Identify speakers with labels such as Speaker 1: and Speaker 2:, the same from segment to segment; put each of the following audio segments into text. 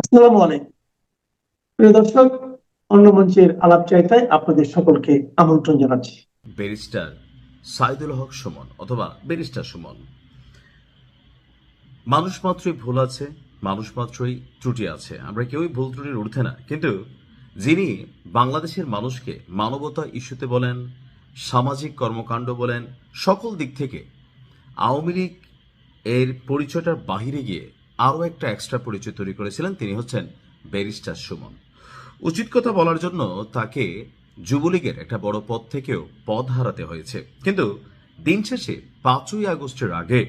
Speaker 1: আসসালামু আলাইকুম প্রিয় দর্শক, অন্য মঞ্চের আলাপ চাইতায় আপনাদের সকলকে আমন্ত্রণ জানাচ্ছি।
Speaker 2: ব্যারিস্টার সাইদুল হক সুমন অথবা ব্যারিস্টার সুমন। মানুষ মাত্রই ভুল আছে, মানুষ মাত্রই ত্রুটি আছে, আমরা কেউই ভুল ত্রুটির ঊর্ধ্বে না। কিন্তু যিনি বাংলাদেশের মানুষকে মানবতা ইস্যুতে বলেন, সামাজিক কর্মকাণ্ড বলেন, সকল দিক থেকে আওয়ামী লীগ এর পরিচয়টার বাহিরে গিয়ে আরও একটা এক্সট্রা পরিচয় তৈরি করেছিলেন, তিনি হচ্ছেন ব্যারিস্টার সুমন। উচিত কথা বলার জন্য তাকে যুবলীগের একটা বড় পদ থেকেও পদ হারাতে হয়েছে। কিন্তু দিন শেষে 5ই আগস্টের আগে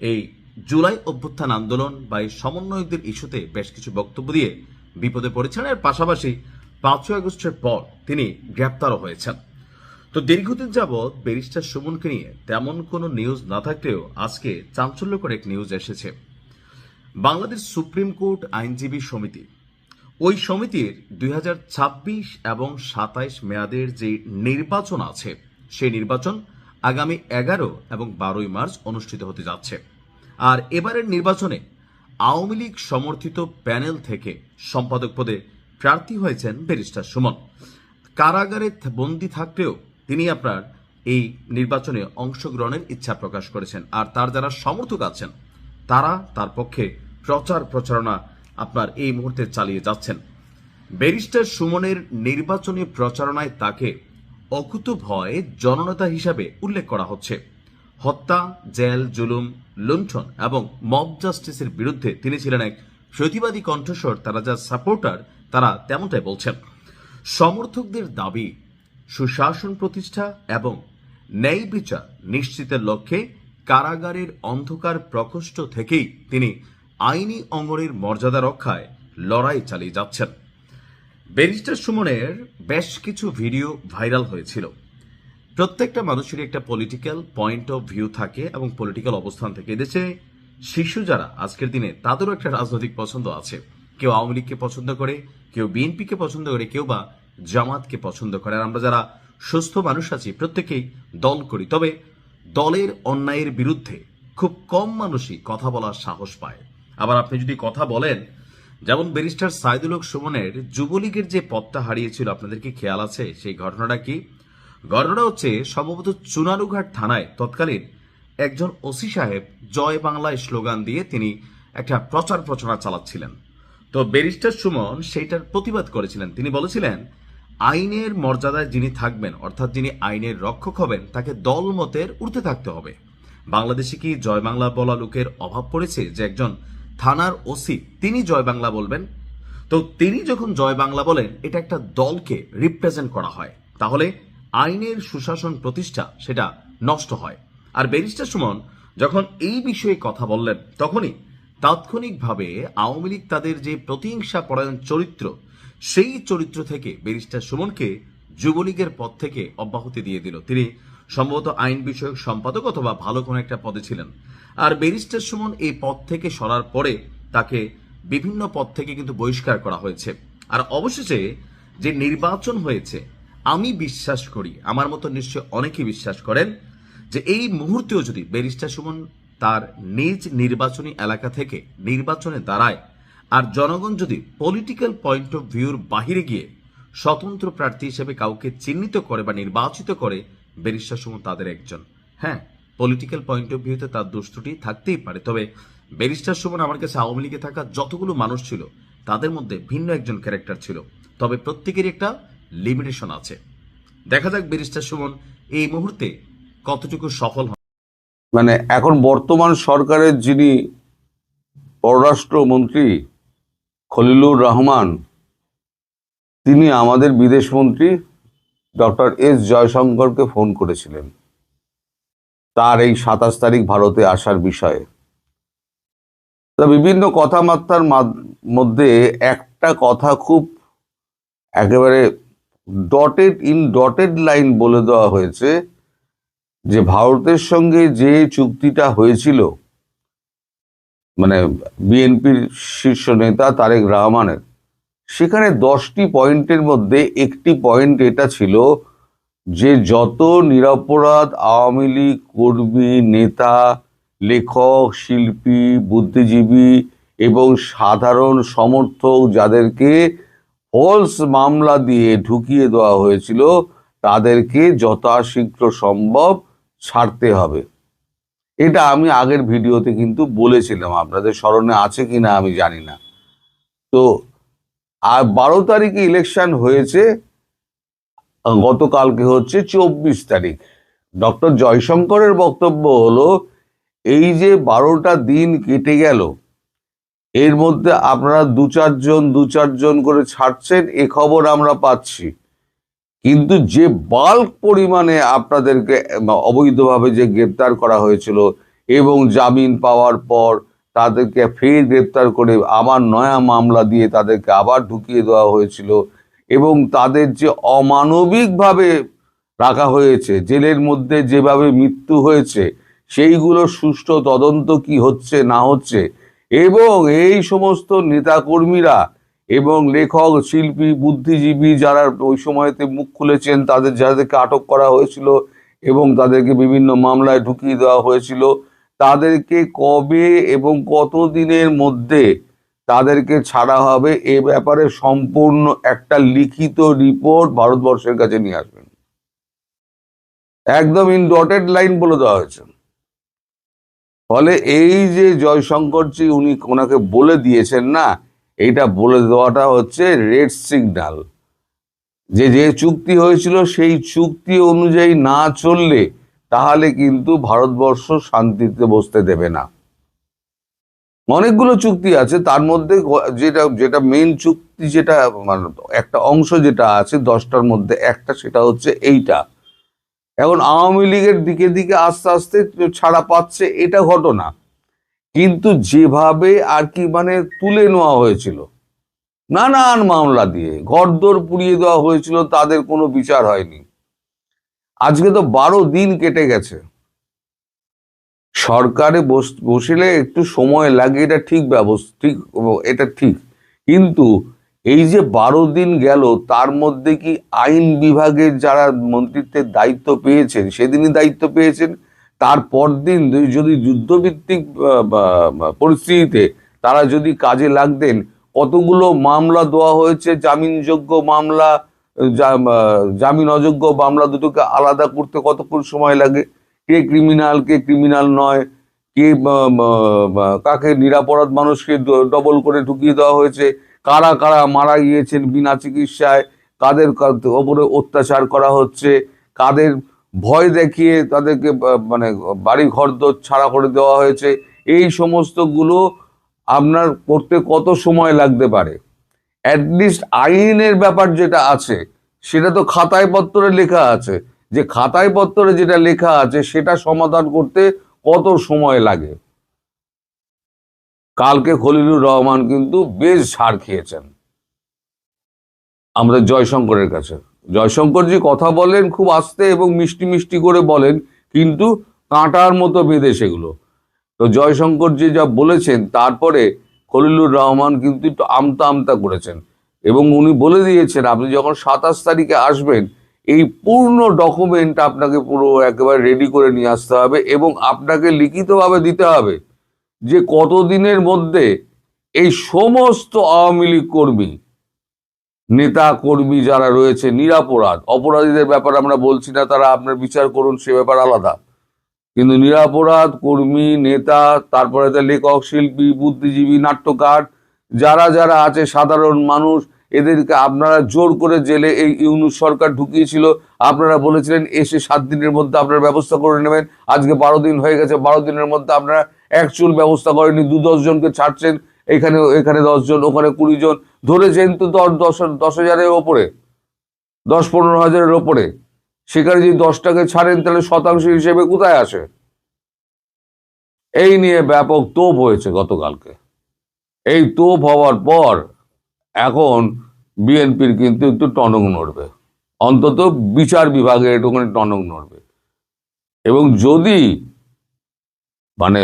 Speaker 2: এই জুলাই অভ্যুত্থান আন্দোলন বা এই সমন্বয়কদের ইস্যুতে বেশ কিছু বক্তব্য দিয়ে বিপদে পড়েছেন। এর পাশাপাশি 5ই আগস্টের পর তিনি গ্রেপ্তারও হয়েছেন। তো দীর্ঘদিন যাবৎ ব্যারিস্টার সুমনকে নিয়ে তেমন কোনো নিউজ না থাকলেও আজকে চাঞ্চল্যকর এক নিউজ এসেছে। বাংলাদেশ সুপ্রিম কোর্ট আইনজীবী সমিতি, ওই সমিতির 2026 এবং 27 মেয়াদের যে নির্বাচন আছে, সেই নির্বাচন আগামী 11 এবং 12ই মার্চ অনুষ্ঠিত হতে যাচ্ছে। আর এবারের নির্বাচনে আওয়ামী লীগ সমর্থিত প্যানেল থেকে সম্পাদক পদে প্রার্থী হয়েছেন ব্যারিস্টার সুমন। কারাগারে বন্দী থাকলেও তিনি আপনার এই নির্বাচনে অংশগ্রহণের ইচ্ছা প্রকাশ করেছেন। আর তার যারা সমর্থক আছেন তারা তার পক্ষে প্রচারণা আপনার এই মুহূর্তে চালিয়ে যাচ্ছেন। ব্যারিস্টার সুমনের নির্বাচনী প্রচারণায় তাকে অকুতোভয় জননেতা হিসাবে উল্লেখ করা হচ্ছে। হত্যা, জেল, জুলুম, লুণ্ঠন এবং মব জাস্টিসের বিরুদ্ধে তিনি ছিলেন এক প্রতিবাদী কণ্ঠস্বর। তারা যা সাপোর্টার তারা তেমনটাই বলছেন। সমর্থকদের দাবি, সুশাসন প্রতিষ্ঠা এবং ন্যায় বিচার নিশ্চিতের লক্ষ্যে কারাগারের অন্ধকার প্রকোষ্ঠ থেকেই তিনি আইনি অঙ্গনের মর্যাদা রক্ষায় লড়াই চালিয়ে যাচ্ছেন। ব্যারিস্টার সুমনের বেশ কিছু ভিডিও ভাইরাল হয়েছিল। প্রত্যেকটা মানুষেরই একটা পলিটিক্যাল পয়েন্ট অফ ভিউ থাকে এবং পলিটিক্যাল অবস্থান থেকে। এদেশে শিশু যারা আজকের দিনে তাদেরও একটা রাজনৈতিক পছন্দ আছে। কেউ আওয়ামী লীগকে পছন্দ করে, কেউ বিএনপিকে পছন্দ করে, কেউ বা জামাতকে পছন্দ করে। আর আমরা যারা সুস্থ মানুষ আছি প্রত্যেকেই দল করি। তবে দলের অন্যায়ের বিরুদ্ধে খুব কম মানুষই কথা বলার সাহস পায়। আবার আপনি যদি কথা বলেন, যেমন ব্যারিস্টার সাইদুল হক সুমনের যুবলীগের যে পদটা হারিয়েছিল, আপনাদের কি খেয়াল আছে সেই ঘটনাটা কি? ঘটনাটা হচ্ছে সম্ভবত চুনারুঘাট থানায় তৎকালীন একজন ওসি সাহেব জয় বাংলায় স্লোগান দিয়ে তিনি একটা প্রচারণা চালাচ্ছিলেন। তো ব্যারিস্টার সুমন সেইটার প্রতিবাদ করেছিলেন। তিনি বলেছিলেন, আইনের মর্যাদায় যিনি থাকবেন, অর্থাৎ যিনি আইনের রক্ষক হবেন, তাকে দল মতের ঊর্ধ্বে থাকতে হবে। বাংলাদেশে কি জয় বাংলা বলা লোকের অভাব পড়েছে যে একজন থানার ওসি তিনি জয় বাংলা বলবেন? তো তিনি যখন জয় বাংলা বলেন, এটা একটা দলকে রিপ্রেজেন্ট করা হয়, তাহলে আইনের সুশাসন প্রতিষ্ঠা সেটা নষ্ট হয়। আর ব্যারিস্টার সুমন যখন এই বিষয়ে কথা বললেন, তখনই তাৎক্ষণিকভাবে আওয়ামী লীগ তাদের যে প্রতিহিংসা পরায়ণ চরিত্র, সেই চরিত্র থেকে ব্যারিস্টার সুমনকে যুবলীগের পদ থেকে অব্যাহতি দিয়ে দিল। তিনি সম্ভবত আইন বিষয়ক সম্পাদক অথবা ভালো কোনো একটা পদে ছিলেন। আর ব্যারিস্টার সুমন এই পদ থেকে সরার পরে তাকে বিভিন্ন পদ থেকে কিন্তু বহিষ্কার করা হয়েছে। আর অবশেষে যে নির্বাচন হয়েছে, আমি বিশ্বাস করি, আমার মতো নিশ্চয় অনেকেই বিশ্বাস করেন, যে এই মুহূর্তেও যদি ব্যারিস্টার সুমন তার নিজ নির্বাচনী এলাকা থেকে নির্বাচনে দাঁড়ায়, আর জনগণ যদি পলিটিক্যাল পয়েন্ট অফ ভিউর বাহিরে গিয়ে স্বতন্ত্র প্রার্থী হিসেবে কাউকে চিহ্নিত করে বা নির্বাচিত করে, ব্যারিস্টার সুমন তাদের একজন। হ্যাঁ, পলিটিক্যাল পয়েন্ট অফ ভিউতে তার দোষ ত্রুটি থাকতেই পারে, তবে ব্যারিস্টার সুমন আমার কাছে আওয়ামী লীগে থাকা যতগুলো মানুষ ছিল তাদের মধ্যে ভিন্ন একজন ক্যারেক্টার ছিল। তবে প্রত্যেকেরই একটা লিমিটেশন আছে। দেখা যাক ব্যারিস্টার সুমন এই মুহূর্তে কতটুকু সফল হন।
Speaker 3: এখন বর্তমান সরকারের যিনি পররাষ্ট্রমন্ত্রী খলিলুর রহমান, তিনি আমাদের বিদেশমন্ত্রী ডক্টর এস জয়শঙ্করকে ফোন করেছিলেন তার এই 27 তারিখ ভারতে আসার বিষয়ে। তা বিভিন্ন কথাবার্তার মধ্যে একটা কথা খুব একেবারে ডটেড লাইন বলে দেওয়া হয়েছে যে ভারতের সঙ্গে যে চুক্তিটা হয়েছিল, বিএনপির শীর্ষ নেতা তারেক রহমানের, সেখানে 10টি পয়েন্টের মধ্যে একটি পয়েন্ট এটা ছিল যে যত নিরপরাধ আওয়ামী লীগ কর্মী, নেতা, লেখক, শিল্পী, বুদ্ধিজীবী এবং সাধারণ সমর্থক যাদেরকে ফলস মামলা দিয়ে ঢুকিয়ে দেওয়া হয়েছিল তাদেরকে যথাশীঘ্র সম্ভব ছাড়তে হবে। এটা আমি আগের ভিডিওতে কিন্তু বলেছিলাম, আপনাদের স্মরণে আছে কিনা আমি জানি না। তো আর 12 তারিখে ইলেকশন হয়েছে, গতকালকে হচ্ছে 24 তারিখ। ডক্টর জয়শঙ্করের বক্তব্য হলো এই যে 12টা দিন কেটে গেল, এর মধ্যে আপনারা দু চারজন করে ছাড়ছেন, এ খবর আমরা পাচ্ছি, কিন্তু যে বাল্ক পরিমাণে আপনাদেরকে অবৈধভাবে যে গ্রেপ্তার করা হয়েছিল এবং জামিন পাওয়ার পর তাদেরকে ফের গ্রেপ্তার করে আবার নয়া মামলা দিয়ে তাদেরকে আবার ঢুকিয়ে দেওয়া হয়েছিল এবং তাদের যে অমানবিকভাবে রাখা হয়েছে, জেলের মধ্যে যেভাবে মৃত্যু হয়েছে, সেইগুলো সুষ্ঠু তদন্ত কি হচ্ছে না হচ্ছে, এবং এই সমস্ত নেতাকর্মীরা এবং লেখক, শিল্পী, বুদ্ধিজীবী যারা ওই সময়তে মুখ খুলেছেন, যাদেরকে আটক করা হয়েছিল এবং তাদেরকে বিভিন্ন মামলায় ঢুকিয়ে দেওয়া হয়েছিল, তাদেরকে কবে এবং কত দিনের মধ্যে তাদেরকে ছাড়া হবে এ ব্যাপারে সম্পূর্ণ একটা লিখিত রিপোর্ট ভারতবর্ষের কাছে নিয়ে আসবেন। একদম ইন ডটেড লাইন বলে দেওয়া হয়েছে। ফলে এই যে জয়শঙ্করজি ওনাকে বলে দিয়েছেন না, এইটা বলে দেওয়াটা হচ্ছে রেড সিগন্যাল, যে চুক্তি হয়েছিল সেই চুক্তি অনুযায়ী না চললে তাহলে কিন্তু ভারতবর্ষ শান্তিতে বসতে দেবে না। অনেকগুলো চুক্তি আছে, তার মধ্যে যেটা মেন চুক্তি, যেটা মানে একটা অংশ যেটা আছে 10টার মধ্যে একটা, সেটা হচ্ছে এইটা। এখন আওয়ামী লীগের দিকে দিকে আস্তে আস্তে ছাড়া পাচ্ছে, এটা ঘটনা, কিন্তু যেভাবে আর কি মানে তুলে নেওয়া হয়েছিল নানান মামলা দিয়ে, ঘরদোর পুড়িয়ে দেওয়া হয়েছিল, তাদের কোনো বিচার হয়নি। আজকে তো 12 দিন কেটে গেছে। সরকারে বসলে একটু সময় লাগে, এটা ঠিক ঠিক, এটা ঠিক, কিন্তু এই যে 12 দিন গেল, তার মধ্যে কি আইন বিভাগের যারা মন্ত্রিত্বের দায়িত্ব পেয়েছেন সেদিনই দায়িত্ব পেয়েছেন, তারপর দিন যদি যুদ্ধভিত্তিক পরিস্থিতিতে তারা যদি কাজে লাগতেন, কতগুলো মামলা দেওয়া হয়েছে, জামিনযোগ্য মামলা, জামিন অযোগ্য মামলা, দুটোকে আলাদা করতে কতক্ষণ সময় লাগে, কে ক্রিমিনাল কে ক্রিমিনাল নয়, কে কাকে নিরাপরাধ মানুষকে ডবল করে ঢুকিয়ে দেওয়া হয়েছে, কারা কারা মারা গিয়েছেন বিনা চিকিৎসায়, কাদের ওপরে অত্যাচার করা হচ্ছে, কাদের ভয় দেখিয়ে তাদেরকে মানে বাড়ি ঘর ছাড়া করে দেওয়া হয়েছে, এই সমস্তগুলো আপনার করতে কত সময় লাগতে পারে। অ্যাটলিস্ট আইনের ব্যাপার যেটা আছে সেটা তো খাতায় পত্রে লেখা আছে, যে খাতায় পত্রে যেটা লেখা আছে সেটা সমাধান করতে কত সময় লাগে। কালকে খলিলুর রহমান কিন্তু বেশ ঝাড় খেয়েছেন আমাদের জয়শঙ্করের কাছে। জয়শঙ্করজি কথা বলেন খুব আস্তে এবং মিষ্টি মিষ্টি করে বলেন, কিন্তু কাঁটার মতো বেঁধে সেগুলো। তো জয়শঙ্করজি যা বলেছেন, তারপরে খলিলুর রহমান কিন্তু একটু আমতা আমতা করেছেন এবং উনি বলে দিয়েছেন আপনি যখন 27 তারিখে আসবেন, এই পূর্ণ ডকুমেন্ট আপনাকে পুরো একেবারে রেডি করে নিয়ে আসতে হবে এবং আপনাকে লিখিতভাবে দিতে হবে যে কতদিনের মধ্যে এই সমস্ত আওয়ামী লীগ কর্মী, নেতা কর্মী যারা রয়েছে নিরাপরাধ, অপরাধীদের ব্যাপারে আমরা বলছি না, তারা আপনার বিচার করুন, সে ব্যাপার আলাদা, কিন্তু নিরাপরাধ কর্মী, নেতা, তারপরে লেখক, শিল্পী, বুদ্ধিজীবী, নাট্যকার যারা যারা আছে, সাধারণ মানুষ, এদেরকে আপনারা জোর করে জেলে এই ইউনূস সরকার ঢুকিয়েছিল। আপনারা বলেছিলেন এসে 7 দিনের মধ্যে আপনারা ব্যবস্থা করে নেবেন। আজকে 12 দিন হয়ে গেছে, 12 দিনের মধ্যে আপনারা এক চুল ব্যবস্থা করেনি। 2-10 জনকে ছাড়ছেন, এখানে 10 জন, ওখানে 20 জন, ধরেছেন তো 10,000-এর ওপরে, 10-15 হাজারের ওপরে। সেখানে যদি 10টাকে ছাড়েন তাহলে শতাংশ হিসেবে কোথায় আসে? এই নিয়ে ব্যাপক তোপ হয়েছে গতকালকে। এই তোপ হওয়ার পর এখন বিএনপির কিন্তু একটু টনক নড়বে, অন্তত বিচার বিভাগে একটুখানি টনক নড়বে। এবং যদি মানে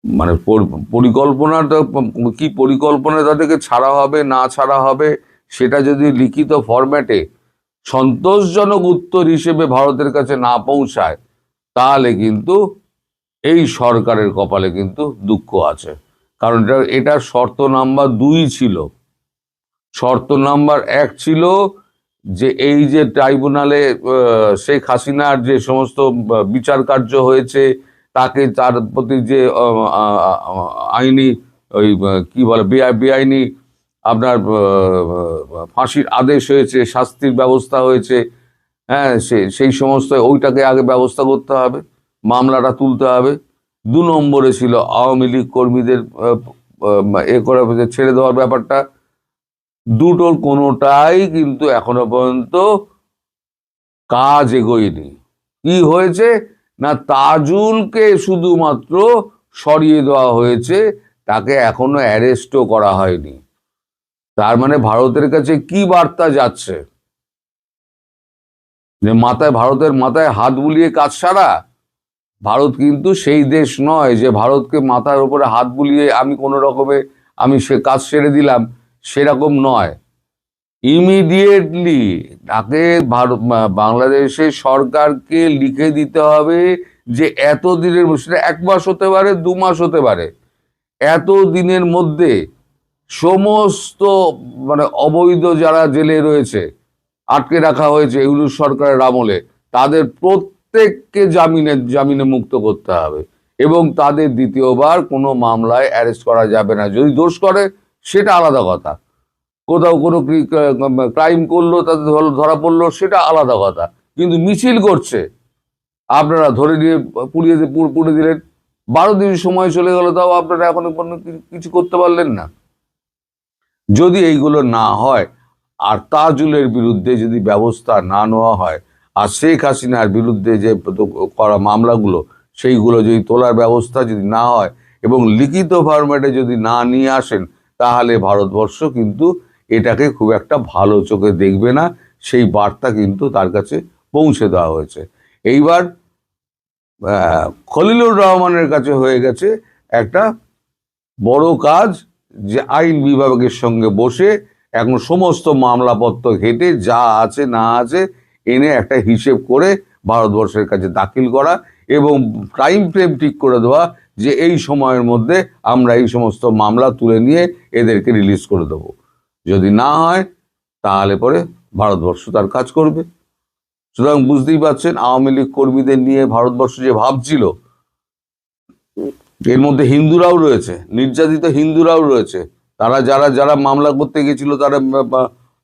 Speaker 3: মানে পরিকল্পনাটা কি, পরিকল্পনা তাদেরকে ছাড়া হবে না ছাড়া হবে, সেটা যদি লিখিত ফরম্যাটে সন্তোষজনক উত্তর হিসেবে ভারতের কাছে না পৌঁছায়, তাহলে কিন্তু এই সরকারের কপালে কিন্তু দুঃখ আছে। কারণ এটা শর্ত নাম্বার 2 ছিল। শর্ত নাম্বার 1 ছিল যে এই যে ট্রাইব্যুনালে শেখ হাসিনার যে সমস্ত বিচার কার্য হয়েছে, তাকে তার প্রতি যে আইনি ওই কি বলে বেআইনি আপনার ফাঁসির আদেশ হয়েছে, শাস্তির ব্যবস্থা হয়েছে, হ্যাঁ, সেই সমস্ত ওইটাকে আগে ব্যবস্থা করতে হবে, মামলাটা তুলতে হবে। 2 নম্বরে ছিল আওয়ামী লীগ কর্মীদের করে ছেড়ে দেওয়ার ব্যাপারটা। দুটোর কোনোটাই কিন্তু এখনো পর্যন্ত কাজ এগোয়নি। কি হয়েছে না, তাজুলকে শুধুমাত্র সরিয়ে দেওয়া হয়েছে, তাকে এখনো অ্যারেস্টও করা হয়নি। তার মানে ভারতের কাছে কি বার্তা যাচ্ছে, যে ভারতের মাথায় হাত বুলিয়ে কাজ সারা? ভারত কিন্তু সেই দেশ নয় যে ভারতকে মাথার উপরে হাত বুলিয়ে আমি কোনো রকমে সে কাজ সেরে দিলাম, সেরকম নয়। ইমিডিয়েটলি তাকে বাংলাদেশের সরকারকে লিখে দিতে হবে যে এত দিনের, সেটা 1 মাস হতে পারে, 2 মাস হতে পারে, এত দিনের মধ্যে সমস্ত অবৈধ যারা জেলে রয়েছে, আটকে রাখা হয়েছে এগুলো সরকারের আমলে, তাদের প্রত্যেককে জামিনে মুক্ত করতে হবে এবং তাদের দ্বিতীয়বার কোনো মামলায় অ্যারেস্ট করা যাবে না। যদি দোষ করে সেটা আলাদা কথা, কোথাও কোনো ক্রাইম করলো, তাদের ধরা পড়লো, সেটা আলাদা কথা, কিন্তু মিছিল করছে আপনারা ধরে নিয়ে পুড়ে দিলেন। 12 দিন সময় চলে গেল, তাও আপনারা এখনো কিছু করতে পারলেন না। যদি এইগুলো না হয় আর তাজুলের বিরুদ্ধে যদি ব্যবস্থা না নেওয়া হয়, আর শেখ হাসিনার বিরুদ্ধে যে করা মামলাগুলো সেইগুলো যদি তোলার ব্যবস্থা যদি না হয় এবং লিখিত ফরম্যাটে যদি না নিয়ে আসেন, তাহলে ভারতবর্ষ কিন্তু এটাকে খুব একটা ভালো চোখে দেখবে না। সেই বার্তা কিন্তু তার কাছে পৌঁছে দেওয়া হয়েছে। এইবার খলিলুর রহমানের কাছে হয়ে গেছে একটা বড় কাজ, যে আইন বিভাগের সঙ্গে বসে এখন সমস্ত মামলাপত্র ঘেটে যা আছে না আছে এনে একটা হিসেব করে ভারতবর্ষের কাছে দাখিল করা এবং টাইম ফ্রেম ঠিক করে দেওয়া যে এই সময়ের মধ্যে আমরা এই সমস্ত মামলা তুলে নিয়ে এদেরকে রিলিজ করে দেবো। যদি না হয় তাহলে পরে ভারতবর্ষ তার কাজ করবে। সুতরাং বুঝতেই পারছেন, আওয়ামী লীগ কর্মীদের নিয়ে ভারতবর্ষ যে ভাবছিল, এর মধ্যে হিন্দুরাও রয়েছে, নির্যাতিত হিন্দুরাও রয়েছে। তারা যারা মামলা করতে গেছিল,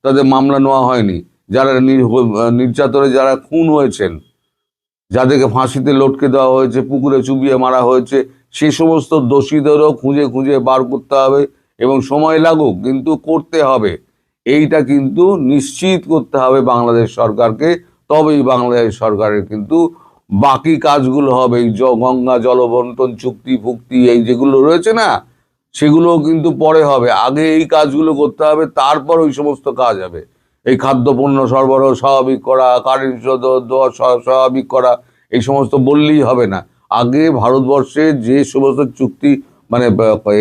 Speaker 3: তাদের মামলা নেওয়া হয়নি। যারা নির্যাতনে যারা খুন হয়েছেন, যাদেরকে ফাঁসিতে লটকে দেওয়া হয়েছে, পুকুরে চুবিয়ে মারা হয়েছে, সে সমস্ত দোষীদেরও খুঁজে খুঁজে বার করতে হবে এবং সময় লাগুক, কিন্তু করতে হবে। এইটা কিন্তু নিশ্চিত করতে হবে বাংলাদেশ সরকারকে, তবেই বাংলাদেশ সরকারের কিন্তু বাকি কাজগুলো হবে। এই গঙ্গা জলবন্টন চুক্তি ফুক্তি এই যেগুলো রয়েছে না, সেগুলোও কিন্তু পরে হবে। আগে এই কাজগুলো করতে হবে, তারপর ওই সমস্ত কাজ হবে। এই খাদ্যপণ্য সরবরাহ স্বাভাবিক করা, কারেন্ট দেওয়া স্বাভাবিক করা, এই সমস্ত বললেই হবে না। আগে ভারতবর্ষে যে সমস্ত চুক্তি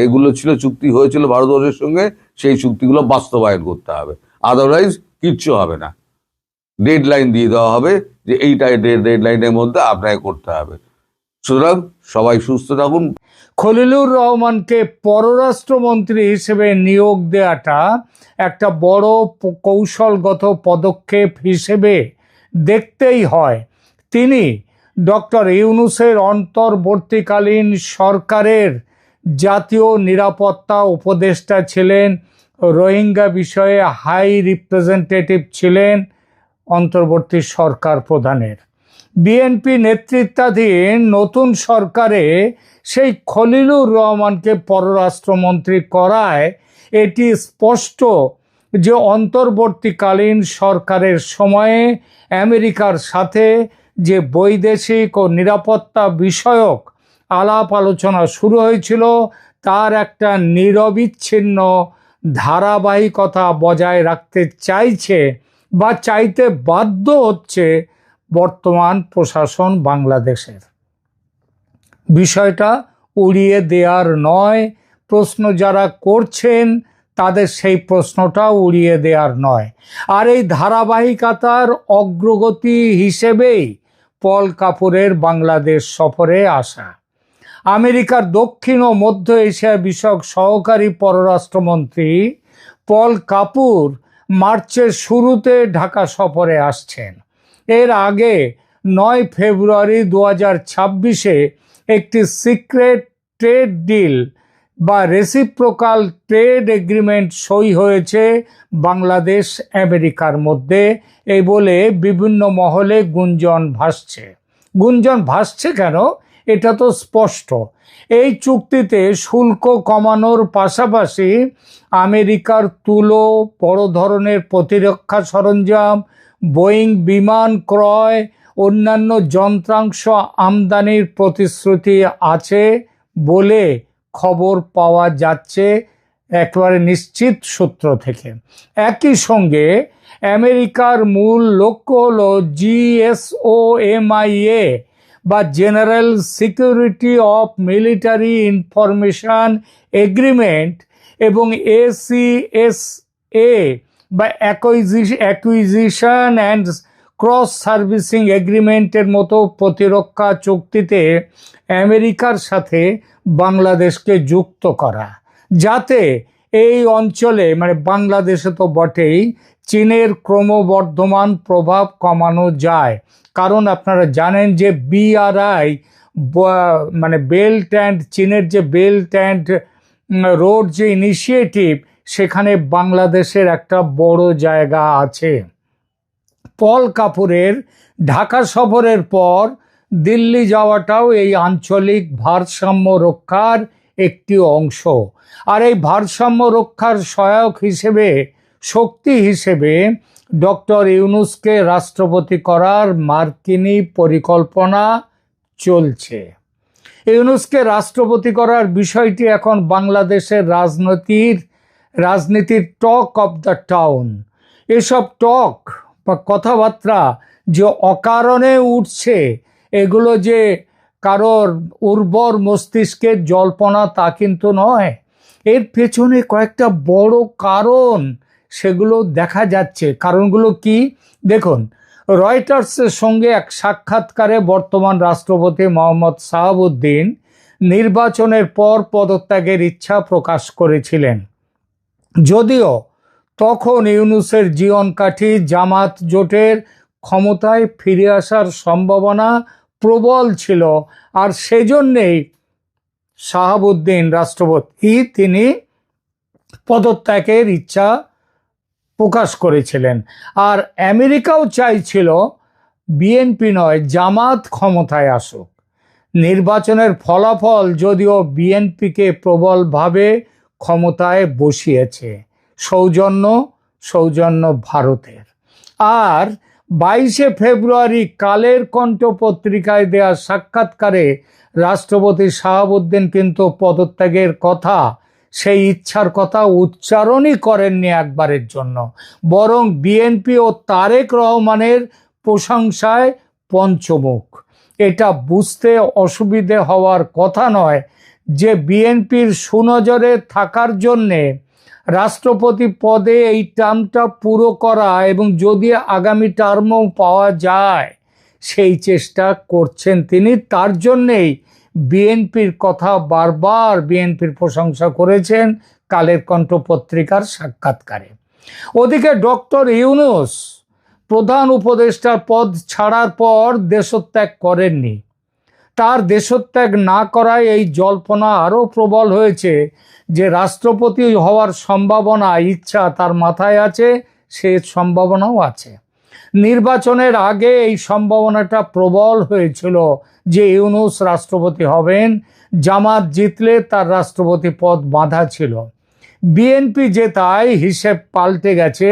Speaker 3: এগুলো ছিল, চুক্তি হয়েছিল ভারতবর্ষের সঙ্গে, সেই চুক্তিগুলো বাস্তবায়ন করতে হবে। আদারওয়াইজ কিচ্ছু হবে না। ডেডলাইন দিয়ে দেওয়া হবে যে এইটাই ডেডলাইনের মধ্যে আপনাকে করতে হবে। সুতরাং সবাই সুস্থ থাকুন।
Speaker 4: খলিলুর রহমানকে পররাষ্ট্রমন্ত্রী হিসেবে নিয়োগ দেওয়াটা একটা বড় কৌশলগত পদক্ষেপ হিসেবে দেখতেই হয়। তিনি ডক্টর ইউনূসের অন্তর্বর্তীকালীন সরকারের জাতীয় নিরাপত্তা উপদেষ্টা ছিলেন, রোহিঙ্গা বিষয়ে হাই রিপ্রেজেন্টেটিভ ছিলেন অন্তর্বর্তী সরকার প্রধানের। বিএনপি নেতৃত্বাধীন নতুন সরকারে সেই খলিলুর রহমানকে পররাষ্ট্রমন্ত্রী করায় এটি স্পষ্ট যে অন্তর্বর্তীকালীন সরকারের সময়ে আমেরিকার সাথে যে বৈদেশিক ও নিরাপত্তা বিষয়ক আলাপ আলোচনা শুরু হয়েছিল, তার একটা নিরবিচ্ছিন্ন ধারাবাহিকতা বজায় রাখতে চাইছে বা চাইতে বাধ্য হচ্ছে বর্তমান প্রশাসন বাংলাদেশের। বিষয়টা উড়িয়ে দেওয়ার নয়, প্রশ্ন যারা করছেন তাদের সেই প্রশ্নটা উড়িয়ে দেওয়ার নয়। আর এই ধারাবাহিকতার অগ্রগতি হিসেবেই পল কাপুরের বাংলাদেশ সফরে আসা। আমেরিকার দক্ষিণ ও মধ্য এশিয়া বিষয়ক সহকারী পররাষ্ট্রমন্ত্রী পল কাপুর মার্চের শুরুতে ঢাকা সফরে আসছেন। এর আগে 9 ফেব্রুয়ারি 2026-এ একটি সিক্রেট ট্রেড ডিল বা রেসিপ্রোকাল ট্রেড এগ্রিমেন্ট সই হয়েছে বাংলাদেশ আমেরিকার মধ্যে, এই বলে বিভিন্ন মহলে গুঞ্জন ভাসছে। গুঞ্জন ভাসছে কেন? এটা তো স্পষ্ট। এই চুক্তিতে শুল্ক কমানোর পাশাপাশি আমেরিকার তুলো, বড় ধরনের প্রতিরক্ষা সরঞ্জাম, বোয়িং বিমান ক্রয়, অন্যান্য যন্ত্রাংশ আমদানির প্রতিশ্রুতি আছে বলে খবর পাওয়া যাচ্ছে একেবারে নিশ্চিত সূত্র থেকে। একই সঙ্গে আমেরিকার মূল লক্ষ্য হলো GSOMIA বা general security of military information agreement এবং ACSA বা অ্যাকুইজিশন অ্যান্ড ক্রস সার্ভিসিং এগ্রিমেন্টের মতো প্রতিরক্ষা চুক্তিতে আমেরিকার সাথে বাংলাদেশকে যুক্ত করা, যাতে এই অঞ্চলে মানে বাংলাদেশে তো বটেই চীনের ক্রমবর্ধমান প্রভাব কমানো যায়। কারণ আপনারা জানেন যে BRI মানে বেল্ট অ্যান্ড চীনের যে বেল্ট অ্যান্ড রোড যে ইনিশিয়েটিভ, সেখানে বাংলাদেশের একটা বড় জায়গা আছে। পল কাপুরের ঢাকা সফরের পর দিল্লি যাওয়াটাও এই আঞ্চলিক ভারসাম্য রক্ষার একটি অংশ। আর এই ভারসাম্য রক্ষার সহায়ক হিসেবে, শক্তি হিসেবে ডক্টর ইউনূসকে রাষ্ট্রপতি করার মার্কিনী পরিকল্পনা চলছে। ইউনূসকে রাষ্ট্রপতি করার বিষয়টি এখন বাংলাদেশের রাজনীতির টক অফ দ্য টাউন। এসব টক বা কথাবার্তা যে অকারণে উঠছে, এগুলো যে কারোর উর্বর মস্তিষ্কের জল্পনা তা কিন্তু নয়। এর পেছনে কয়েকটা বড় কারণ, সেগুলো দেখা যাচ্ছে। কারণগুলো কি দেখুন। রয়টার্সের সঙ্গে এক সাক্ষাৎকারে বর্তমান রাষ্ট্রপতি মোহাম্মদ শাহাবুদ্দিন নির্বাচনের পর পদত্যাগের ইচ্ছা প্রকাশ করেছিলেন, যদিও তখন ইউনূসের জীবনকাঠি জামাত জোটের ক্ষমতায় ফিরে আসার সম্ভাবনা প্রবল ছিল। আর সেজন্যেই শাহাবুদ্দিন রাষ্ট্রপতি তিনি পদত্যাগের ইচ্ছা প্রকাশ করেছিলেন। আর আমেরিকাও চাইছিল বিএনপি নয়, জামাত ক্ষমতায় আসুক। নির্বাচনের ফলাফল যদিও বিএনপিকে প্রবলভাবে ক্ষমতায় বসিয়েছে, সৌজন্য ভারতের। আর 22 ফেব্রুয়ারি কালের কণ্ঠ পত্রিকায় দেয়া সাক্ষাৎকারে রাষ্ট্রপতি শাহাবুদ্দিন কিন্তু পদত্যাগের কথা, সেই ইচ্ছার কথা উচ্চারণই করেননি একবারের জন্য, বরং বিএনপি ও তারেক রহমানের প্রশংসায় পঞ্চমুখ। এটা বুঝতে অসুবিধে হওয়ার কথা নয় যে বিএনপির সুনজরে থাকার জন্যে রাষ্ট্রপতি পদে এই টার্মটা পুরো করা এবং যদি আগামী টার্মও পাওয়া যায় সেই চেষ্টা করছেন তিনি। তার জন্যেই বিএনপির কথা বারবার বিএনপির প্রশংসা করেছেন কালের কণ্ঠ পত্রিকার সাক্ষাৎকারে। ওদিকে ডক্টর ইউনূস প্রধান উপদেষ্টার পদ ছাড়ার পর দেশত্যাগ করেননি। তার দেশত্যাগ না করায় এই জল্পনা আরও প্রবল হয়েছে যে রাষ্ট্রপতি হওয়ার সম্ভাবনা, ইচ্ছা তার মাথায় আছে, সে সম্ভাবনাও আছে। নির্বাচনের আগে এই সম্ভাবনাটা প্রবল হয়েছিল যে ইউনূস রাষ্ট্রপতি হবেন, জামাত জিতলে তার রাষ্ট্রপতি পদ বাঁধা ছিল। বিএনপি জেতায় হিসেব পাল্টে গেছে,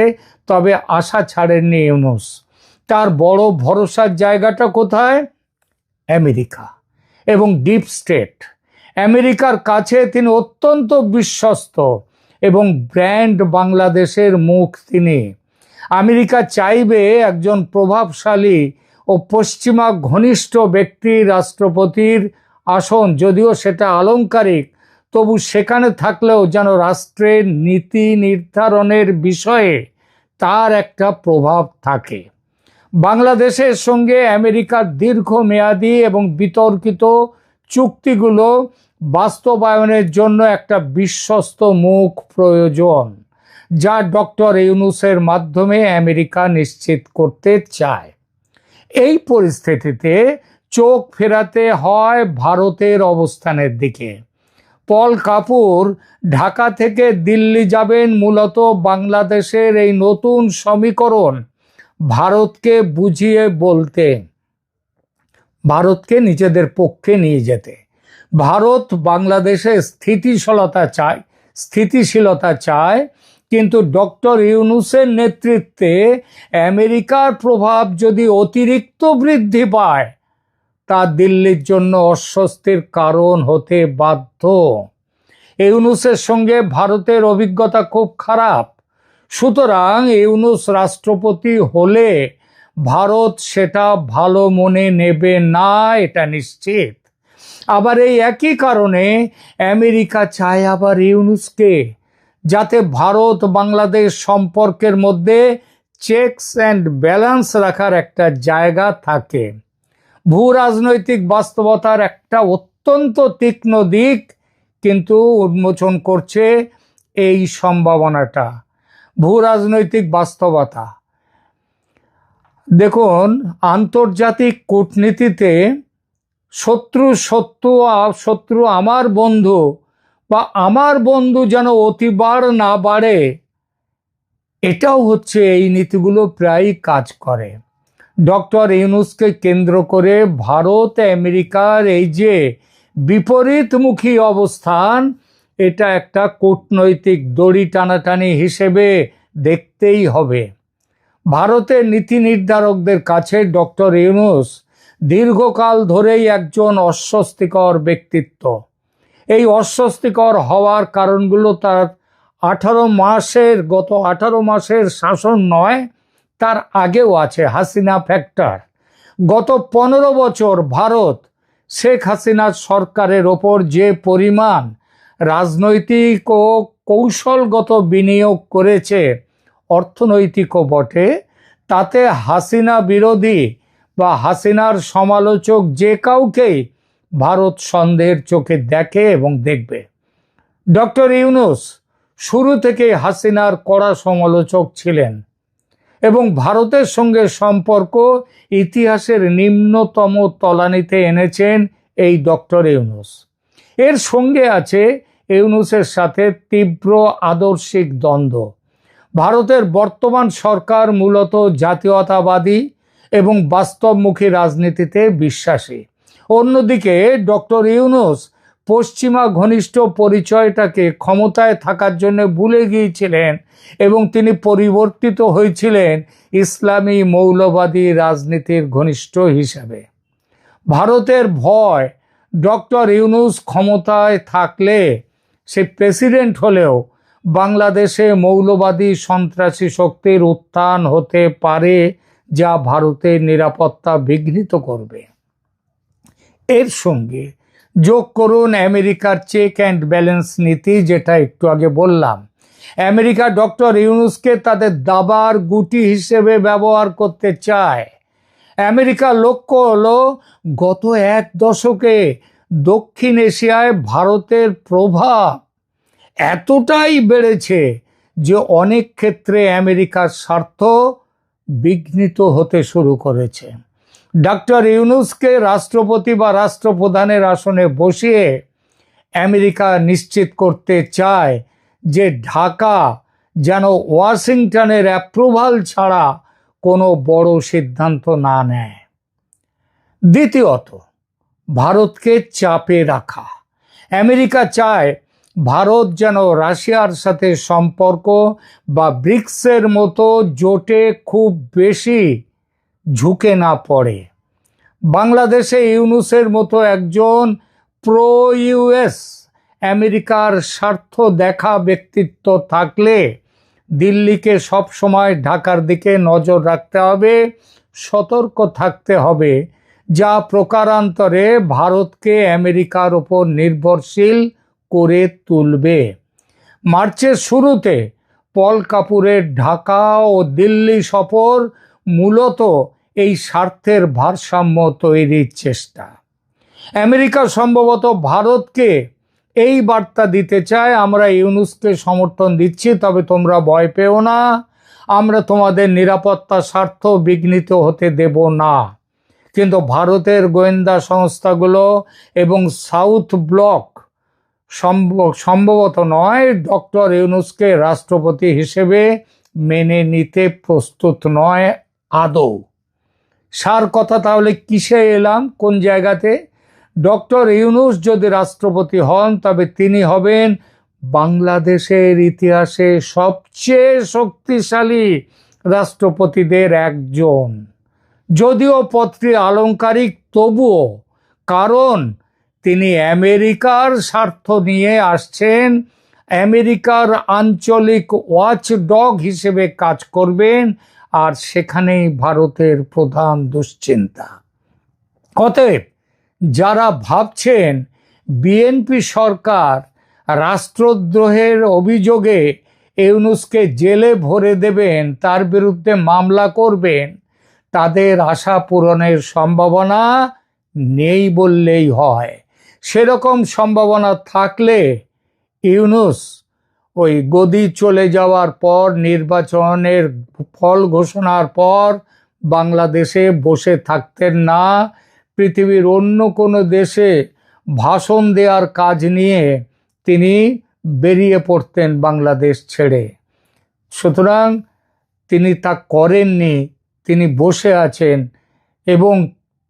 Speaker 4: তবে আশা ছাড়েননি ইউনূস। তার বড় ভরসার জায়গাটা কোথায়? আমেরিকা এবং ডিপ স্টেট। আমেরিকার কাছে তিনি অত্যন্ত বিশ্বস্ত এবং ব্র্যান্ড বাংলাদেশের মুখ তিনি। আমেরিকা চাইবে একজন প্রভাবশালী ও পশ্চিমা ঘনিষ্ঠ ব্যক্তি রাষ্ট্রপতির আসন, যদিও সেটা আলংকারিক, তবু সেখানে থাকলেও যেন রাষ্ট্রের নীতি নির্ধারণের বিষয়ে তার একটা প্রভাব থাকে। বাংলাদেশের সঙ্গে আমেরিকার দীর্ঘমেয়াদী এবং বিতর্কিত চুক্তিগুলো বাস্তবায়নের জন্য একটা বিশ্বস্ত মুখ প্রয়োজন, যা ডক্টর ইউনূসের মাধ্যমে আমেরিকা নিশ্চিত করতে চায়। এই পরিস্থিতিতে চোখ ফেরাতে হয় ভারতের অবস্থানের দিকে। পল কাপুর ঢাকা থেকে দিল্লি যাবেন মূলত বাংলাদেশের এই নতুন সমীকরণ ভারতকে বুঝিয়ে বলতে, ভারতকে নিজেদের পক্ষে নিয়ে যেতে। ভারত বাংলাদেশে স্থিতিশীলতা চায়, কিন্তু ডক্টর ইউনূসের নেতৃত্বে আমেরিকার প্রভাব যদি অতিরিক্ত বৃদ্ধি পায়, তা দিল্লির জন্য অস্বস্তির কারণ হতে বাধ্য। ইউনূসের সঙ্গে ভারতের অভিজ্ঞতা খুব খারাপ, সুতরাং ইউনূস রাষ্ট্রপতি হলে ভারত সেটা ভালো মনে নেবে না, এটা নিশ্চিত। আবার এই একই কারণে আমেরিকা চায় আবার ইউনূসকে, যাতে ভারত বাংলাদেশ সম্পর্কের মধ্যে চেকস অ্যান্ড ব্যালেন্স রাখার একটা জায়গা থাকে। ভূ রাজনৈতিক বাস্তবতার একটা অত্যন্ত তীক্ষ্ণ দিক কিন্তু উন্মোচন করছে এই সম্ভাবনাটা। ভূ রাজনৈতিক বাস্তবতা দেখুন, আন্তর্জাতিক কূটনীতিতে শত্রু আমার বন্ধু বা আমার বন্ধু যেন অতিবার না বাড়ে, এটাও হচ্ছে এই নীতিগুলো প্রায়ই কাজ করে। ডক্টর ইউনূসকে কেন্দ্র করে ভারত আমেরিকার এই যে বিপরীতমুখী অবস্থান, এটা একটা কূটনৈতিক দড়ি টানাটানি হিসেবে দেখতেই হবে। ভারতের নীতি নির্ধারকদের কাছে ডক্টর ইউনূস দীর্ঘকাল ধরেই একজন অস্বস্তিকর ব্যক্তিত্ব। এই অস্বস্তিকর হওয়ার কারণগুলো তার গত 18 মাসের শাসন নয়, তার আগেও আছে। হাসিনা ফ্যাক্টর। গত 15 বছর ভারত শেখ হাসিনার সরকারের ওপর যে পরিমাণ রাজনৈতিক ও কৌশলগত বিনিয়োগ করেছে, অর্থনৈতিকও বটে, তাতে হাসিনা বিরোধী বা হাসিনার সমালোচক যে কাউকেই ভারত সন্দেহের চোখে দেখে এবং দেখবে। ডক্টর ইউনূস শুরু থেকে হাসিনার কড়া সমালোচক ছিলেন এবং ভারতের সঙ্গে সম্পর্ক ইতিহাসের নিম্নতম তলানিতে এনেছেন এই ডক্টর ইউনূস। এর সঙ্গে আছে ইউনূসের সাথে তীব্র আদর্শিক দ্বন্দ্ব। ভারতের বর্তমান সরকার মূলত জাতীয়তাবাদী এবং বাস্তবমুখী রাজনীতিতে বিশ্বাসী। অন্যদিকে ডক্টর ইউনূস পশ্চিমা ঘনিষ্ঠ পরিচয়টাকে ক্ষমতায় থাকার জন্য ভুলে গিয়েছিলেন এবং তিনি পরিবর্তিত হয়েছিলেন ইসলামী মৌলবাদী রাজনীতির ঘনিষ্ঠ হিসাবে। ভারতের ভয় ডক্টর ইউনূস ক্ষমতায় থাকলে, সে প্রেসিডেন্ট হলেও, বাংলাদেশে মৌলবাদী সন্ত্রাসী শক্তির উত্থান হতে পারে, যা ভারতের নিরাপত্তা বিঘ্নিত করবে। এর সঙ্গে যোগ করুন আমেরিকার চেক অ্যান্ড ব্যালেন্স নীতি, যেটা একটু আগে বললাম। আমেরিকা ডক্টর ইউনূসকে তাদের দাবার গুটি হিসেবে ব্যবহার করতে চায়। আমেরিকার লক্ষ্য হলো গত 1 দশকে দক্ষিণ এশিয়ায় ভারতের প্রভাব এতটাই বেড়েছে যে অনেক ক্ষেত্রে আমেরিকার স্বার্থ বিঘ্নিত হতে শুরু করেছে। ডক্টর ইউনূসকে রাষ্ট্রপতি বা রাষ্ট্রপ্রধানের আসনে বসিয়ে আমেরিকা নিশ্চিত করতে চায় যে ঢাকা যেন ওয়াশিংটনের অ্যাপ্রুভাল ছাড়া কোনো বড় সিদ্ধান্ত না নেয়। দ্বিতীয়ত, ভারতকে চাপে রাখা। আমেরিকা চায় ভারত যেন রাশিয়ার সাথে সম্পর্ক বা ব্রিক্সের মতো জোটে খুব বেশি ঝুঁকে না পড়ে। বাংলাদেশে ইউনূসের মতো একজন প্রো ইউএস আমেরিকার স্বার্থ দেখা ব্যক্তিত্ব থাকলে দিল্লিকে সবসময় ঢাকার দিকে নজর রাখতে হবে, সতর্ক থাকতে হবে, যা প্রকারান্তরে ভারতকে আমেরিকার উপর নির্ভরশীল করে তুলবে। মার্চের শুরুতে পল কাপুরের ঢাকা ও দিল্লি সফর মূলত এই স্বার্থের ভারসাম্য তৈরির চেষ্টা। আমেরিকা সম্ভবত ভারতকে এই বার্তা দিতে চায়, আমরা ইউনূসকে সমর্থন দিচ্ছি, তবে তোমরা ভয় পেও না, আমরা তোমাদের নিরাপত্তা স্বার্থ বিঘ্নিত হতে দেব না। কিন্তু ভারতের গোয়েন্দা সংস্থাগুলো এবং সাউথ ব্লক সম্ভবত নয়, ডক্টর ইউনূসকে রাষ্ট্রপতি হিসেবে মেনে নিতে প্রস্তুত নয় আদৌ। সার কথা তাহলে কিসে এলাম, কোন জায়গাতে? ডক্টর ইউনূস যদি রাষ্ট্রপতি হন তবে তিনি হবেন বাংলাদেশের ইতিহাসে সবচেয়ে শক্তিশালী রাষ্ট্রপতিদের একজন। যদিও পদটি আলংকারিক, তবুও, কারণ তিনি আমেরিকার স্বার্থ নিয়ে আসছেন, আমেরিকার আঞ্চলিক ওয়াচডগ হিসেবে কাজ করবেন, আর সেখানেই ভারতের প্রধান দুশ্চিন্তা। অতএব যারা ভাবছেন বিএনপি সরকার রাষ্ট্রদ্রোহের অভিযোগে ইউনূসকে জেলে ভরে দেবেন, তার বিরুদ্ধে মামলা করবেন, তাদের আশা পূরণের সম্ভাবনা নেই বললেই হয়। সেরকম সম্ভাবনা থাকলে ইউনূস ওই গদি চলে যাওয়ার পর, নির্বাচনের ফল ঘোষণার পর বাংলাদেশে বসে থাকতেন না, পৃথিবীর অন্য কোনো দেশে ভাষণ দেওয়ার কাজ নিয়ে তিনি বেরিয়ে পড়তেন বাংলাদেশ ছেড়ে। সুতরাং তিনি তা করেননি, তিনি বসে আছেন, এবং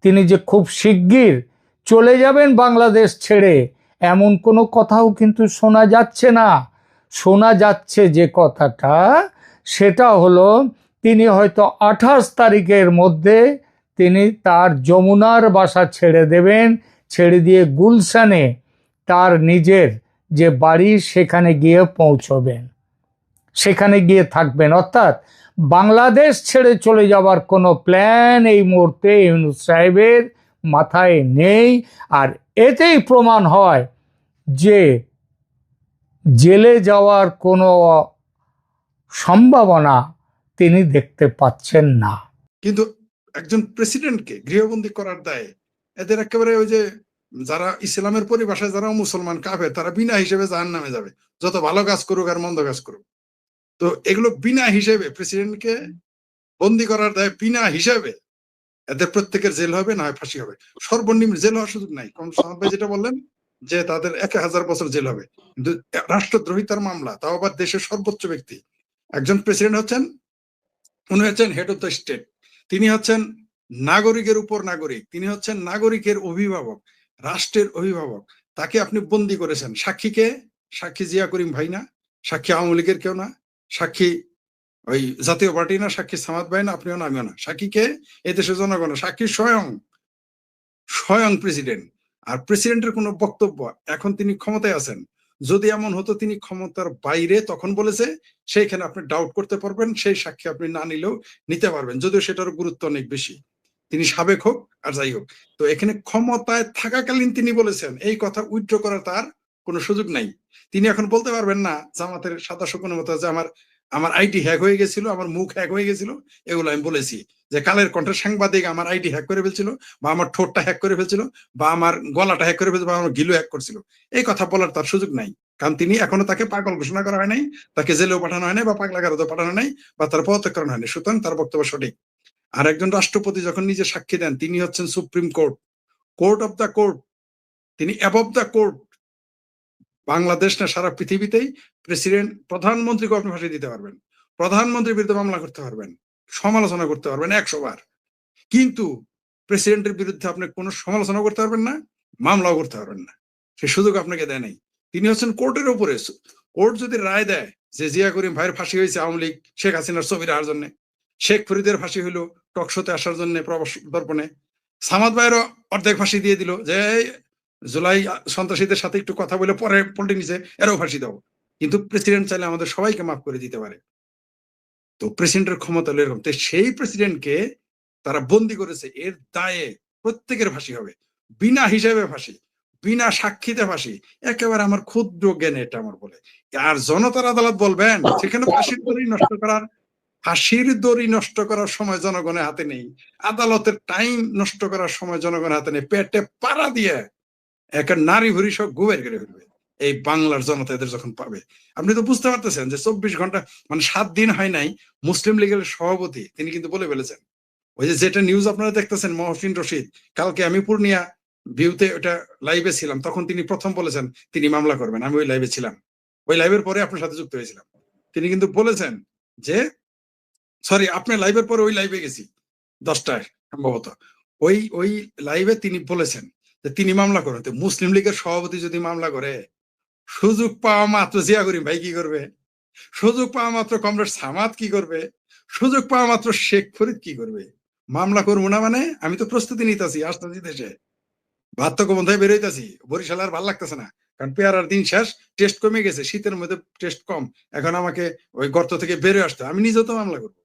Speaker 4: তিনি যে খুব শিগগির চলে যাবেন বাংলাদেশ ছেড়ে এমন কোনো কথাও কিন্তু শোনা যাচ্ছে না। শোনা যাচ্ছে যে কথাটা, সেটা হলো তিনি হয়তো 28 তারিখের মধ্যে তিনি তার যমুনার বাসা ছেড়ে দেবেন, ছেড়ে দিয়ে গুলশানে তার নিজের যে বাড়ি সেখানে গিয়ে পৌঁছবেন, সেখানে গিয়ে থাকবেন। অর্থাৎ বাংলাদেশ ছেড়ে চলে যাওয়ার কোনো প্ল্যান এই মুহূর্তে ইউনূস সাহেবের মাথায় নেই। আর এতেই প্রমাণ হয় যে জেলে যাওয়ার কোনো সম্ভাবনা তিনি দেখতে পাচ্ছেন না।
Speaker 5: কিন্তু একজন প্রেসিডেন্টকে গৃহবন্দী করার দায়ে এদের একেবারে ওই যে যারা ইসলামের পরিভাষায় যারা মুসলমান কাফের, তারা বিনা হিসেবে জাহান্নামে যাবে, যত ভালো কাজ করুক আর মন্দ কাজ করুক। তো এগুলো বিনা হিসেবে প্রেসিডেন্টকে বন্দী করার দায়ে বিনা হিসেবে এদের প্রত্যেকের জেল হবে, না হয় ফাঁসি হবে। সর্বনিম্ন জেল হওয়ার সুযোগ নাই। যেটা বললেন যে তাদের 1000 বছর জেল হবে, কিন্তু রাষ্ট্রদ্রোহিতার মামলা, তাও আবার দেশের সর্বোচ্চ ব্যক্তি। একজন প্রেসিডেন্ট হচ্ছেন, উনি হচ্ছেন হেড অফ দ্য স্টেট, তিনি হচ্ছেন নাগরিকের উপর নাগরিক, তিনি হচ্ছেন নাগরিকের অভিভাবক, রাষ্ট্রের অভিভাবক। তাকে আপনি বন্দী করেছেন। সাক্ষীকে? সাক্ষী জিয়া করিম ভাই না, সাক্ষী আওয়ামী লীগের কেউ না, সাক্ষী ওই জাতীয় পার্টি না, সাক্ষী সামাদ ভাই না, আপনিও না, আমিও না। সাক্ষীকে? এই দেশের জনগণ। সাক্ষী স্বয়ং প্রেসিডেন্ট। আর প্রেসিডেন্টের কোনো বক্তব্য, এখন তিনি ক্ষমতায় আছেন, যদি এমন হতো তিনি ক্ষমতার বাইরে তখন বলেছে, সেইখানে আপনি ডাউট করতে পারবেন, সেই সাক্ষী আপনি না নিলেও নিতে পারবেন, যদিও সেটার গুরুত্ব অনেক বেশি, তিনি সাবেক হোক আর যাই হোক। তো এখানে ক্ষমতায় থাকাকালীন তিনি বলেছেন, এই কথা উইথড্র করার তার কোনো সুযোগ নাই। তিনি এখন বলতে পারবেন না জামাতের সাদা শকুনের মতো যে আমার আইডি হ্যাক হয়ে গেছিল, আমার মুখ হ্যাক হয়ে গেছিল, এগুলো আমি বলেছি। যে কালের কণ্ঠের সাংবাদিক আমার আইডি হ্যাক করে ফেলছিল, বা আমার ঠোঁটটা হ্যাক করে ফেলছিল, বা আমার গলাটা হ্যাক করে ফেলছিল, বা আমার গিলো হ্যাক করছিল, এই কথা বলার তার সুযোগ নাই। কারণ তিনি এখনো, তাকে পাগল ঘোষণা করা হয় নাই, তাকে জেলেও পাঠানো হয় নাই, বা পাগলাগারদে পাঠানো নাই, বা তার পদত্যাগ করানো হয়নি। সুতরাং তার বক্তব্য সঠিক। আর একজন রাষ্ট্রপতি যখন নিজে সাক্ষী দেন, তিনি হচ্ছেন supreme court, court of the court, তিনি অ্যাবভ দ্য কোর্ট। বাংলাদেশ না, সারা পৃথিবীতেই প্রেসিডেন্ট, প্রধানমন্ত্রীকে আপনি ফাঁসি দিতে পারবেন, প্রধানমন্ত্রীর বিরুদ্ধে মামলা করতে পারবেন, সমালোচনা করতে পারবেন 100 বার, কিন্তু প্রেসিডেন্টের বিরুদ্ধে আপনি কোনো সমালোচনা করতে পারবেন না, মামলাও করতে পারবেন না। সে সুযোগ আপনাকে দেয় নাই। তিনি হচ্ছেন কোর্টের উপরে। কোর্ট যদি রায় দেয় যে জিয়া করিম ভাইয়ের ফাঁসি হয়েছে আওয়ামী লীগ শেখ হাসিনার ছবি রাখার জন্য, শেখ ফরিদের ফাঁসি হইলো টকশোতে আসার জন্য প্রবাস দর্পণে, সামাদ ভাইয়েরও অর্ধেক ফাঁসি দিয়ে দিল যে জুলাই সন্ত্রাসীদের সাথে একটু কথা বলে পরে পল্টি নিচে, এরও ফাঁসি দাও। কিন্তু প্রেসিডেন্ট চাইলে আমাদের সবাইকে মাফ করে দিতে পারে। তো প্রেসিডেন্টের ক্ষমতা হলো এরকম। তো সেই প্রেসিডেন্টকে তারা বন্দি করেছে, এর দায়ে প্রত্যেকের ফাঁসি হবে, বিনা হিসেবে ফাঁসি, বিনা সাক্ষীতে ফাঁসি। একেবারে আমার ক্ষুদ্র জ্ঞানে এটা আমার বলে। আর জনতার আদালত বলবেন সেখানে ফাঁসির দড়ি নষ্ট করার ফাঁসির দড়ি নষ্ট করার সময় জনগণের হাতে নেই, আদালতের টাইম নষ্ট করার সময় জনগণের হাতে নেই, পেটে পাড়া দিয়ে একটা নারী ভুরি সব গুবের করে ফেলবে এই বাংলার জনতা এদের যখন পাবে। আপনি তো বুঝতে পারতেছেন যে 24 ঘন্টা মানে 7 দিন হয় নাই, মুসলিম লীগের সভাপতি তিনি কিন্তু বলে ফেলেছেন, ওই যে যেটা নিউজ আপনারা দেখতেছেন মহসিন রশিদ, কালকে আমি পূর্ণিয়া ভিউতে ওটা লাইভে ছিলাম, তখন তিনি প্রথম বলেছেন তিনি মামলা করবেন, আমি ওই লাইভে ছিলাম, ওই লাইভের পরে আপনার সাথে যুক্ত হয়েছিলাম। তিনি কিন্তু বলেছেন যে, সরি আপনার লাইভের পরে ওই লাইভে গেছি 10টায় সম্ভবত, ওই লাইভে তিনি বলেছেন যে তিনি মামলা করেন। তো মুসলিম লীগের সভাপতি যদি মামলা করে, সুযোগ পাওয়া মাত্র জিয়া করিম ভাই কি করবে, সুযোগ পাওয়া মাত্র কমরেড সামাদ কি করবে, সুযোগ পাওয়া মাত্র শেখ ফরিদ কি করবে? মামলা করবো না মানে আমি তো প্রস্তুতি নিতেছি, আসতেছি দেশে, ভাত তো বন্ধায় বেরোইতেছি, বরিশাল আর ভাল লাগতেছে না, কারণ পেয়ারার দিন শেষ, টেস্ট কমে গেছে, শীতের মধ্যে টেস্ট কম, এখন আমাকে ওই গর্ত থেকে বেরোয় আসতে, আমি নিজেও তো মামলা করবো।